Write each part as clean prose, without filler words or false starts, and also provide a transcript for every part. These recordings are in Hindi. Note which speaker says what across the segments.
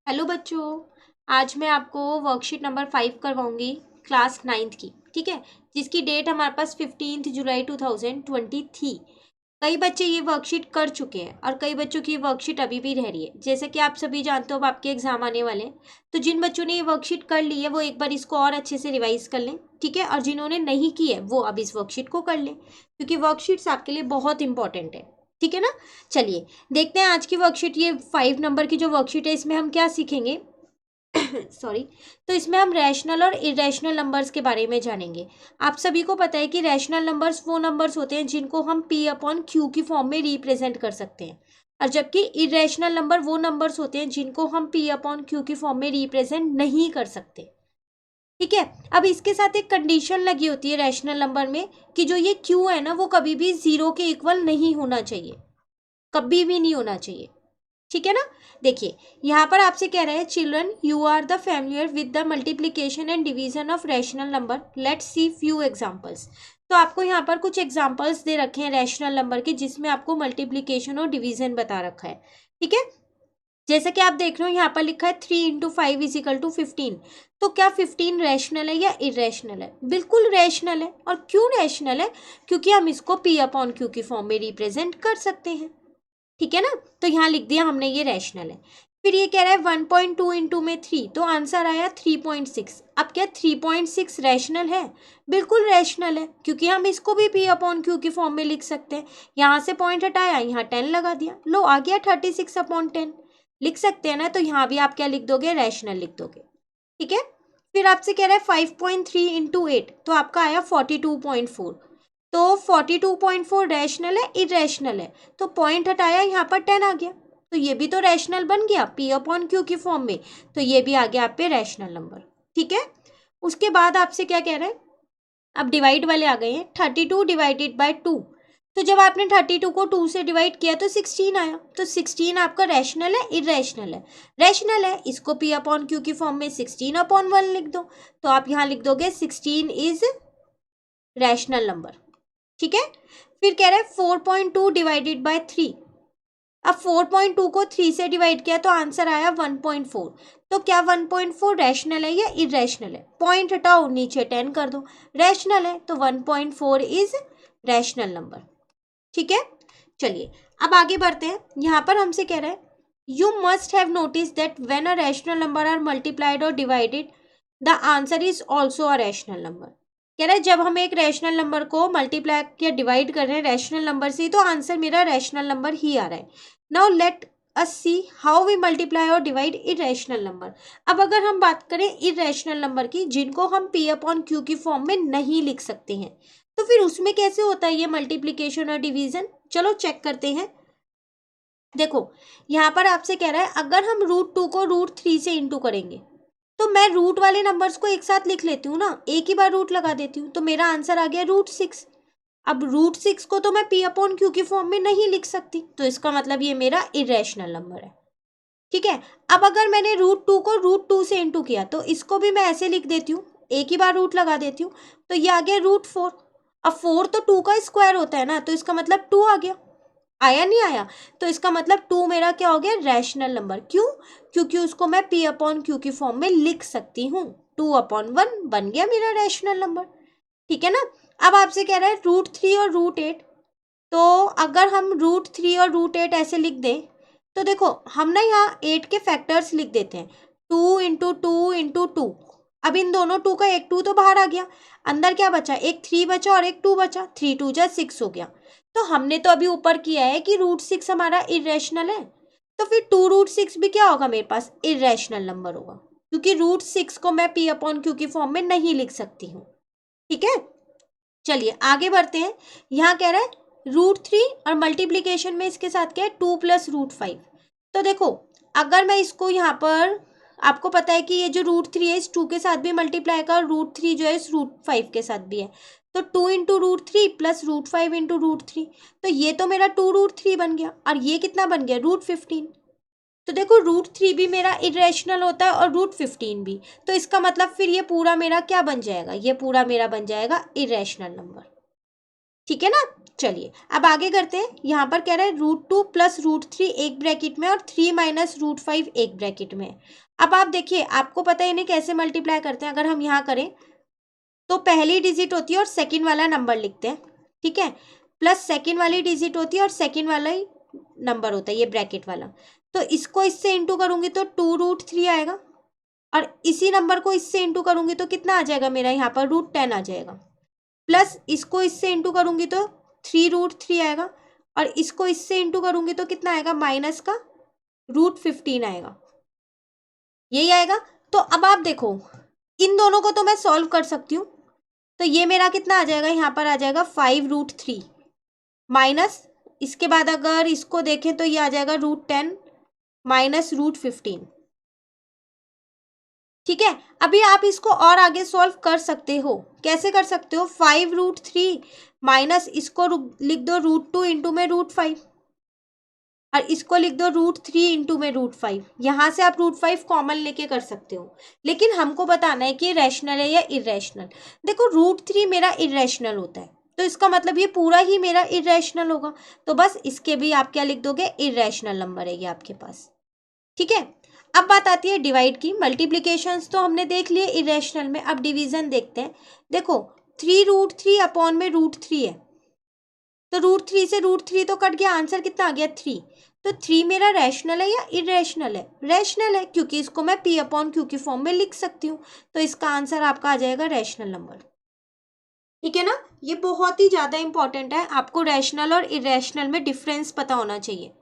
Speaker 1: हेलो बच्चों। आज मैं आपको वर्कशीट नंबर 5 करवाऊंगी क्लास 9th की। ठीक है, जिसकी डेट हमारे पास 15 जुलाई 2020 थी। कई बच्चे ये वर्कशीट कर चुके हैं और कई बच्चों की ये वर्कशीट अभी भी रह रही है। जैसे कि आप सभी जानते हो अब आपके एग्जाम आने वाले हैं, तो जिन बच्चों ने ये वर्कशीट कर ली है वो एक बार इसको और अच्छे से रिवाइज कर लें। ठीक है, और जिन्होंने नहीं की है वो अब इस वर्कशीट को कर लें, क्योंकि वर्कशीट्स आपके लिए बहुत इंपॉर्टेंट है। ठीक है ना। चलिए देखते हैं आज की वर्कशीट। ये 5 नंबर की जो वर्कशीट है इसमें हम क्या सीखेंगे सॉरी। तो इसमें हम रैशनल और इरेशनल नंबर्स के बारे में जानेंगे। आप सभी को पता है कि रैशनल नंबर्स वो नंबर्स होते हैं जिनको हम पी अपॉन क्यू की फॉर्म में रिप्रेजेंट कर सकते हैं, और जबकि इरेशनल नंबर वो नंबर्स होते हैं जिनको हम पी अपॉन क्यू की फॉर्म में रिप्रेजेंट नहीं कर सकते। ठीक है, अब इसके साथ एक कंडीशन लगी होती है रैशनल नंबर में कि जो ये क्यू है ना वो कभी भी जीरो के इक्वल नहीं होना चाहिए, कभी भी नहीं होना चाहिए। ठीक है ना। देखिए यहाँ पर आपसे कह रहे हैं children you are the familiar with the multiplication and division of rational number, let's see few examples. तो आपको यहाँ पर कुछ एग्जांपल्स दे रखे हैं रैशनल नंबर के, जिसमें आपको मल्टीप्लीकेशन और डिवीजन बता रखा है। ठीक है, जैसे कि आप देख रहे हो यहाँ पर लिखा है 3 × 5 = 15। तो क्या 15 रैशनल है या इरेशनल है? बिल्कुल रैशनल है। और क्यों रैशनल है? क्योंकि हम इसको पी अपॉन क्यू की फॉर्म में रिप्रेजेंट कर सकते हैं। ठीक है ना, तो यहाँ लिख दिया हमने ये रैशनल है। फिर ये कह रहा है 1.2 इंटू में 3, तो आंसर आया 3.6। अब क्या 3.6 रैशनल है? बिल्कुल रैशनल है, क्योंकि हम इसको भी पी अपॉन क्यू की फॉर्म में लिख सकते हैं। यहाँ से पॉइंट हटाया, यहाँ 10 लगा दिया, लो आ गया 36/10। लिख सकते हैं ना, तो यहाँ भी आप क्या लिख दोगे? रैशनल लिख दोगे। ठीक है, फिर आपसे कह रहा है 5.3 इंटू 8, तो आपका आया 42.4। तो 42.4 रैशनल है इरेशनल है? तो पॉइंट हटाया, यहाँ पर 10 आ गया, तो ये भी तो रैशनल बन गया पी अपॉन क्यू की फॉर्म में, तो ये भी आ गया आप पे रैशनल नंबर। ठीक है, उसके बाद आपसे क्या कह रहे हैं? अब डिवाइड वाले आ गए हैं। 32 डिवाइडेड बाय 2, तो जब आपने 32 को 2 से डिवाइड किया तो 16 आया। तो 16 आपका रैशनल है इरेशनल है? रैशनल है, इसको पी अपॉन क्यू की फॉर्म में 16/1 लिख दो, तो आप यहाँ लिख दोगे 16 इज रैशनल नंबर। ठीक है, फिर कह रहा है 4.2 डिवाइडेड बाय 3। अब 4.2 को 3 से डिवाइड किया तो आंसर आया 1.4। तो क्या 1.4 रैशनल है या इरेशनल है? पॉइंट हटाओ, नीचे 10 कर दो, रैशनल है, तो 1.4 इज रैशनल नंबर। ठीक है, चलिए अब आगे बढ़ते हैं। यहाँ पर हमसे कह रहा है you must have notice that when a rational number are multiplied और divided the answer is also a rational number. कह रहा है जब हम एक रैशनल नंबर को मल्टीप्लाई या डिवाइड कर रहे हैं रैशनल नंबर से, तो आंसर मेरा रैशनल नंबर ही आ रहा है। Now let us see how we multiply और डिवाइड इरेशनल नंबर। अब अगर हम बात करें इरेशनल नंबर की, जिनको हम पी अपॉन क्यू की फॉर्म में नहीं लिख सकते हैं, तो फिर उसमें कैसे होता है ये मल्टीप्लीकेशन और डिवीजन? चलो चेक करते हैं। देखो यहाँ पर आपसे कह रहा है अगर हम √2 को √3 से इंटू करेंगे, तो मैं रूट वाले नंबर्स को एक साथ लिख लेती हूँ ना, एक ही बार रूट लगा देती हूँ, तो मेरा आंसर आ गया √6। अब √6 को तो मैं पी अपॉन क्यू की फॉर्म में नहीं लिख सकती, तो इसका मतलब ये मेरा इरेशनल नंबर है। ठीक है, अब अगर मैंने √2 को √2 से इंटू किया, तो इसको भी मैं ऐसे लिख देती हूँ, एक ही बार रूट लगा देती हूँ, तो ये आ गया √4। अब 4 तो 2 का स्क्वायर होता है ना, तो इसका मतलब 2 आ गया। आया नहीं आया? तो इसका मतलब 2 मेरा क्या हो गया? Rational number. क्यों? क्योंकि उसको मैं पी अपॉन क्यू की फॉर्म में लिख सकती हूँ। 2/1 बन गया मेरा रैशनल नंबर। ठीक है ना। अब आपसे कह रहा है √3 और √8, तो अगर हम √3 और √8 ऐसे लिख दें, तो देखो हम ना यहाँ 8 के फैक्टर्स लिख देते हैं, 2 × 2 × 2। अब इन दोनों 2 का एक 2 तो बाहर आ गया, अंदर क्या बचा? एक 3 बचा और एक 2 बचा, 3 × 2 = 6 हो गया। तो हमने तो अभी ऊपर किया है कि √6 हमारा इरेशनल है, तो फिर 2√6 भी क्या होगा? मेरे पास इरेशनल नंबर होगा, क्योंकि √6 को मैं पी अपॉन क्यू की फॉर्म में नहीं लिख सकती हूँ। ठीक है, चलिए आगे बढ़ते हैं। यहाँ कह रहा है √3 और मल्टीप्लीकेशन में इसके साथ क्या है? 2 + √5। तो देखो अगर मैं इसको यहाँ पर, आपको पता है कि ये जो √3 है इस 2 के साथ भी मल्टीप्लाई का, और √3 जो है इस √5 के साथ भी है, तो 2 × √3 + √5 × √3, तो ये तो मेरा 2√3 बन गया, और ये कितना बन गया? √15। तो देखो √3 भी मेरा इरेशनल होता है और √15 भी, तो इसका मतलब फिर ये पूरा मेरा क्या बन जाएगा? ये पूरा मेरा बन जाएगा इरेशनल नंबर। ठीक है ना। चलिए अब आगे करते हैं। यहाँ पर कह रहा है √2 + √3 एक ब्रैकेट में और 3 - √5 एक ब्रैकेट में। अब आप देखिए, आपको पता है इन्हें कैसे मल्टीप्लाई करते हैं। अगर हम यहाँ करें तो पहली डिजिट होती है और सेकंड वाला नंबर लिखते हैं, ठीक है, प्लस सेकंड वाली डिजिट होती है और सेकंड वाला ही नंबर होता है, ये ब्रैकेट वाला। तो इसको इससे इंटू करूंगी तो 2√3 आएगा, और इसी नंबर को इससे इंटू करूंगी तो कितना आ जाएगा मेरा यहाँ पर √10 आ जाएगा, प्लस इसको इससे इंटू करूंगी तो 3√3 आएगा, और इसको इससे इंटू करूंगी तो कितना आएगा, माइनस का √15 आएगा, यही आएगा। तो अब आप देखो, इन दोनों को तो मैं सॉल्व कर सकती हूँ। तो ये मेरा कितना आ जाएगा, यहाँ पर आ जाएगा 5√3 माइनस, इसके बाद अगर इसको देखें तो ये आ जाएगा √10 माइनस √15। ठीक है, अभी आप इसको और आगे सॉल्व कर सकते हो। कैसे कर सकते हो, 5√3 माइनस इसको लिख दो √2 इंटू में √5, और इसको लिख दो √3 इंटू में √5। यहाँ से आप √5 कॉमन लेके कर सकते हो, लेकिन हमको बताना है कि रैशनल है या इरेशनल। देखो √3 मेरा इरेशनल होता है, तो इसका मतलब ये पूरा ही मेरा इरेशनल होगा। तो बस इसके भी आप क्या लिख दोगे, इरेशनल नंबर है ये आपके पास। ठीक है, अब बात आती है डिवाइड की। मल्टीप्लीकेशंस तो हमने देख लिए इरेशनल में, अब डिवीजन देखते हैं। देखो 3√3 अपॉन में √3 है, तो √3 से √3 तो कट गया, आंसर कितना आ गया 3। तो 3 मेरा रैशनल है या इरेशनल है, रैशनल है, क्योंकि इसको मैं P/Q की फॉर्म में लिख सकती हूँ। तो इसका आंसर आपका आ जाएगा रैशनल नंबर। ठीक है ना, ये बहुत ही ज्यादा इंपॉर्टेंट है, आपको रैशनल और इरेशनल में डिफरेंस पता होना चाहिए,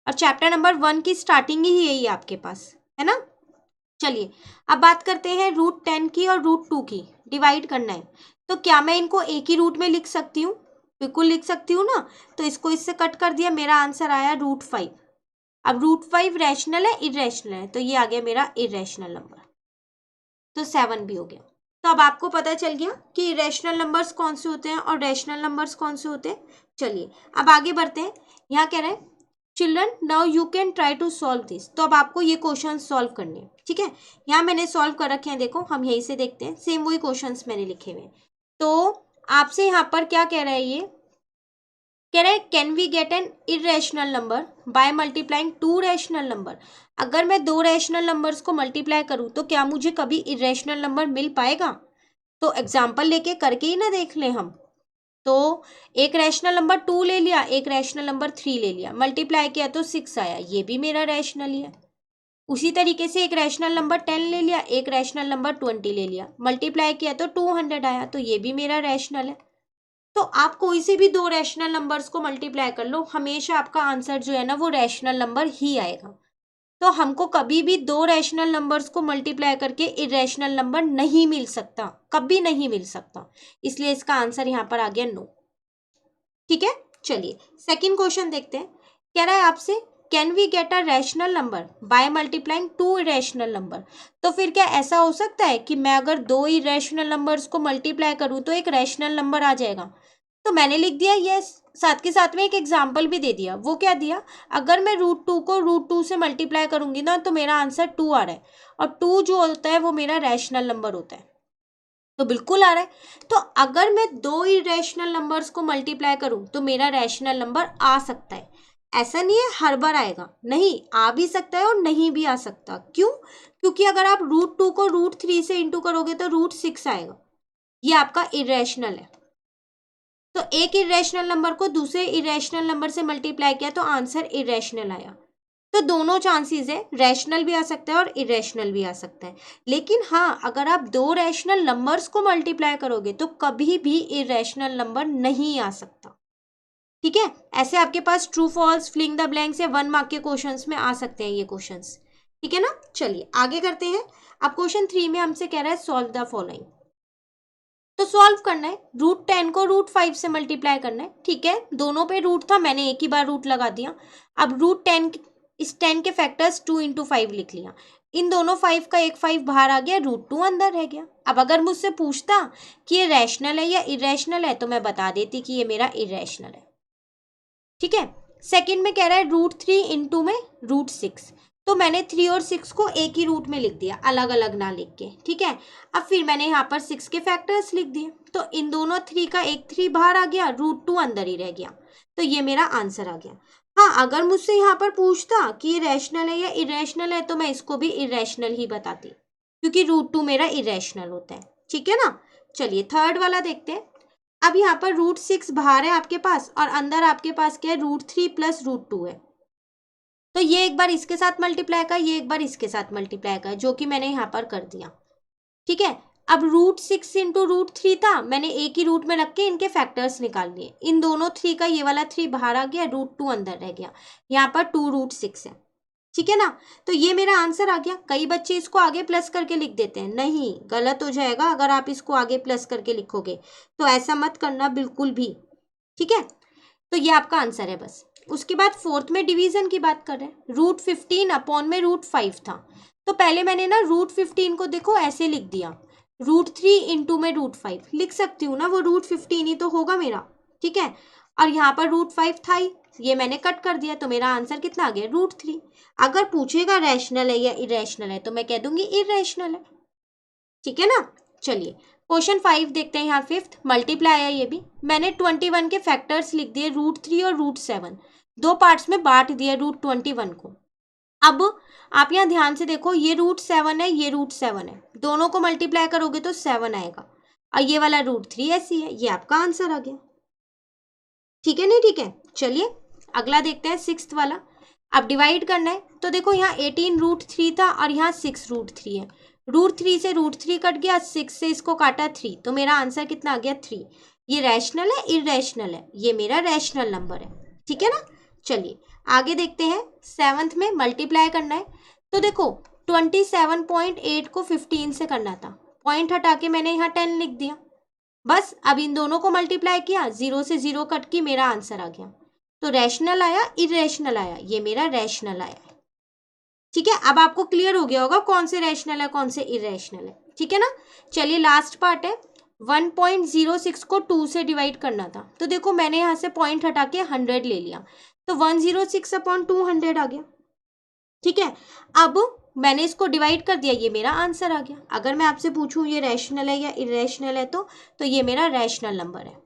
Speaker 1: और चैप्टर नंबर 1 की स्टार्टिंग ही यही है आपके पास, है ना। चलिए अब बात करते हैं √10 की और √2 की। डिवाइड करना है, तो क्या मैं इनको एक ही रूट में लिख सकती हूँ, बिल्कुल लिख सकती हूँ ना। तो इसको इससे कट कर दिया, मेरा आंसर आया √5। अब √5 रैशनल है इरेशनल है, तो ये आ गया मेरा इरेशनल नंबर, तो 7 भी हो गया। तो अब आपको पता चल गया कि इरेशनल नंबर्स कौन से होते हैं और रैशनल नंबर्स कौन से होते हैं। चलिए अब आगे बढ़ते हैं। यहाँ कह रहे हैं children now you can try to solve this. तो अब आपको ये क्वेश्चन सॉल्व करने हैं, ठीक है। यहाँ मैंने सॉल्व कर रखे हैं, देखो हम यहीं से देखते हैं, सेम वही क्वेश्चंस मैंने लिखे हुए हैं। तो आपसे यहाँ पर क्या कह रहा है, ये कह रहा है can we get an irrational number by multiplying 2 rational number. अगर मैं 2 रैशनल नंबर्स को मल्टीप्लाई करूँ तो क्या मुझे कभी इरेशनल नंबर मिल पाएगा। तो एग्जाम्पल लेके करके ही ना देख लें हम। तो एक रैशनल नंबर 2 ले लिया, एक रैशनल नंबर 3 ले लिया, मल्टीप्लाई किया तो 6 आया, ये भी मेरा रैशनल ही है। उसी तरीके से एक रैशनल नंबर 10 ले लिया, एक रैशनल नंबर 20 ले लिया, मल्टीप्लाई किया तो 200 आया, तो ये भी मेरा रैशनल है। तो आप कोई से भी 2 रैशनल नंबर्स को मल्टीप्लाई कर लो, हमेशा आपका आंसर जो है ना वो रैशनल नंबर ही आएगा। तो हमको कभी भी 2 रैशनल नंबर्स को मल्टीप्लाई करके इरेशनल नंबर नहीं मिल सकता, कभी नहीं मिल सकता, इसलिए इसका आंसर यहाँ पर आ गया नो। ठीक है, चलिए सेकंड क्वेश्चन देखते हैं। कह रहा है आपसे can we get a rational number by multiplying 2 irrational number. तो फिर क्या ऐसा हो सकता है कि मैं अगर 2 इरेशनल नंबर्स को मल्टीप्लाई करूं तो एक रैशनल नंबर आ जाएगा। तो मैंने लिख दिया यस, साथ के साथ में एक एग्जाम्पल भी दे दिया। वो क्या दिया, अगर मैं √2 को √2 से मल्टीप्लाई करूंगी ना तो मेरा आंसर 2 आ रहा है, और 2 जो होता है वो मेरा रैशनल नंबर होता है, तो बिल्कुल आ रहा है। तो अगर मैं 2 इरेशनल नंबर्स को मल्टीप्लाई करूं तो मेरा रैशनल नंबर आ सकता है। ऐसा नहीं है हर बार आएगा, नहीं, आ भी सकता है और नहीं भी आ सकता। क्यों, क्योंकि अगर आप √2 को √3 से इंटू करोगे तो √6 आएगा, ये आपका इरेशनल है। तो एक इरेशनल नंबर को दूसरे इरेशनल नंबर से मल्टीप्लाई किया तो आंसर इरेशनल आया। तो दोनों चांसेस है, रैशनल भी आ सकता है और इरेशनल भी आ सकता है। लेकिन हाँ, अगर आप 2 रैशनल नंबर्स को मल्टीप्लाई करोगे तो कभी भी इरेशनल नंबर नहीं आ सकता। ठीक है, ऐसे आपके पास true false, filling the blanks या 1 मार्क के क्वेश्चंस में आ सकते हैं ये क्वेश्चंस। ठीक है ना, चलिए आगे करते हैं। अब क्वेश्चन 3 में हमसे कह रहा है सॉल्व द फॉलोइंग। तो सॉल्व करना है, √10 को √5 से मल्टीप्लाई करना है। ठीक है, दोनों पे रूट था, मैंने एक ही बार रूट लगा दिया। अब √10, इस 10 के फैक्टर्स 2 × 5 लिख लिया। इन दोनों 5 का एक 5 बाहर आ गया, √2 अंदर रह गया। अब अगर मुझसे पूछता कि ये रैशनल है या इरेशनल है तो मैं बता देती कि ये मेरा इरेशनल है। ठीक है, सेकंड में कह रहा है √3 इंटू में √6। तो मैंने 3 और 6 को एक ही रूट में लिख दिया, अलग अलग ना लिख के, ठीक है। अब फिर मैंने यहाँ पर 6 के फैक्टर्स लिख दिए, तो इन दोनों 3 का एक 3 बाहर आ गया, √2 अंदर ही रह गया, तो ये मेरा आंसर आ गया। हाँ, अगर मुझसे यहाँ पर पूछता कि ये रैशनल है या इरेशनल है, तो मैं इसको भी इरेशनल ही बताती, क्योंकि √2 मेरा इरेशनल होता है, ठीक है ना। चलिए थर्ड वाला देखते हैं। अब यहाँ पर √6 बाहर है आपके पास और अंदर आपके पास क्या है, √3 प्लस √2 है। तो ये एक बार इसके साथ मल्टीप्लाई का, ये एक बार इसके साथ मल्टीप्लाई का, जो कि मैंने यहाँ पर कर दिया, ठीक है। अब √6 इंटू √3 था, मैंने एक ही रूट में रख के इनके फैक्टर्स निकाल लिए। इन दोनों 3 का ये वाला 3 बाहर आ गया, √2 अंदर रह गया, यहाँ पर 2√6 है, ठीक है ना। तो ये मेरा आंसर आ गया। कई बच्चे इसको आगे प्लस करके लिख देते हैं, नहीं, गलत हो जाएगा अगर आप इसको आगे प्लस करके लिखोगे, तो ऐसा मत करना बिल्कुल भी, ठीक है। तो ये आपका आंसर है बस। उसके बाद फोर्थ में डिवीजन की बात कर रहे हैं। √15 अपॉन में √5 था, तो पहले मैंने ना √15 को देखो ऐसे लिख दिया, √3 इंटू में √5 लिख सकती हूँ ना, वो √15 ही तो होगा मेरा, ठीक है। और यहाँ पर √5 था ही, ये मैंने कट कर दिया, तो मेरा आंसर कितना आ गया, √3। अगर पूछेगा रैशनल है या इरेशनल है, तो मैं कह दूंगी इरेशनल है, ठीक है ना। चलिए क्वेश्चन 5 देखते हैं। यहाँ फिफ्थ मल्टीप्लाई है, ये भी मैंने 21 के फैक्टर्स लिख दिए, √3 और √7, दो पार्ट्स में बांट दिया √21 को। अब आप यहाँ ध्यान से देखो, ये √7 है, ये √7 है, दोनों को मल्टीप्लाई करोगे तो 7 आएगा, और ये वाला √3 ऐसी है, ये आपका आंसर आ गया, ठीक है नहीं, ठीक है। चलिए अगला देखते हैं, सिक्स्थ वाला। अब डिवाइड करना है, तो देखो यहाँ 18 √3 था और यहाँ 6 √3 है, √3 से √3 कट गया, 6 से इसको काटा 3, तो मेरा आंसर कितना आ गया, 3। ये रैशनल है इरेशनल है, ये मेरा रैशनल नंबर है, ठीक है ना। चलिए आगे देखते हैं। सेवंथ में मल्टीप्लाई करना है, तो देखो 27.8 को 15 से करना था, पॉइंट हटा के मैंने यहाँ 10 लिख दिया, बस। अब इन दोनों को मल्टीप्लाई किया, 0 से 0 कट की, मेरा आंसर आ गया। तो रैशनल आया इरेशनल आया, ये मेरा रैशनल आया, ठीक है। अब आपको क्लियर हो गया होगा कौन से रैशनल है कौन से इरेशनल है, ठीक है ना। चलिए लास्ट पार्ट है। 1.06 को 2 से डिवाइड करना था, तो देखो मैंने यहाँ से पॉइंट हटा के 100 ले लिया, तो 106 अपॉन 200 आ गया, ठीक है। अब मैंने इसको डिवाइड कर दिया, ये मेरा आंसर आ गया। अगर मैं आपसे पूछूं ये रैशनल है या इरेशनल है, तो ये मेरा रैशनल नंबर है,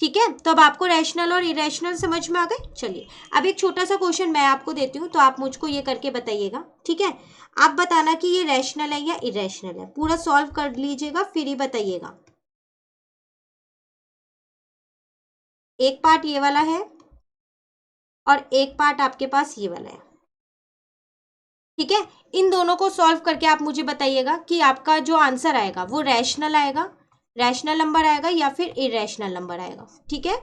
Speaker 1: ठीक है। तो अब आपको रैशनल और इरेशनल समझ में आ गए। चलिए अब एक छोटा सा क्वेश्चन मैं आपको देती हूँ, तो आप मुझको ये करके बताइएगा, ठीक है। आप बताना कि ये रैशनल है या इरेशनल है, पूरा सॉल्व कर लीजिएगा फिर ही बताइएगा। एक पार्ट ये वाला है और एक पार्ट आपके पास ये वाला है, ठीक है। इन दोनों को सॉल्व करके आप मुझे बताइएगा कि आपका जो आंसर आएगा वो रैशनल आएगा, रैशनल नंबर आएगा या फिर इरेशनल नंबर आएगा, ठीक है।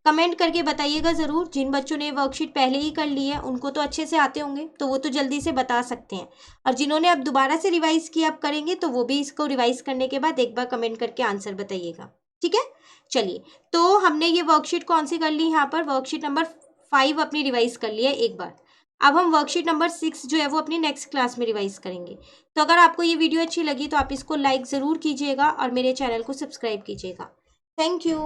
Speaker 1: कमेंट करके बताइएगा ज़रूर। जिन बच्चों ने वर्कशीट पहले ही कर ली है उनको तो अच्छे से आते होंगे, तो वो तो जल्दी से बता सकते हैं, और जिन्होंने अब दोबारा से रिवाइज किया अब करेंगे, तो वो भी इसको रिवाइज करने के बाद एक बार कमेंट करके आंसर बताइएगा, ठीक है। चलिए तो हमने ये वर्कशीट कौन सी कर ली, यहाँ पर वर्कशीट नंबर 5 अपनी रिवाइज कर लिया एक बार। अब हम वर्कशीट नंबर 6 जो है वो अपनी नेक्स्ट क्लास में रिवाइज करेंगे। तो अगर आपको ये वीडियो अच्छी लगी तो आप इसको लाइक ज़रूर कीजिएगा और मेरे चैनल को सब्सक्राइब कीजिएगा। Thank you.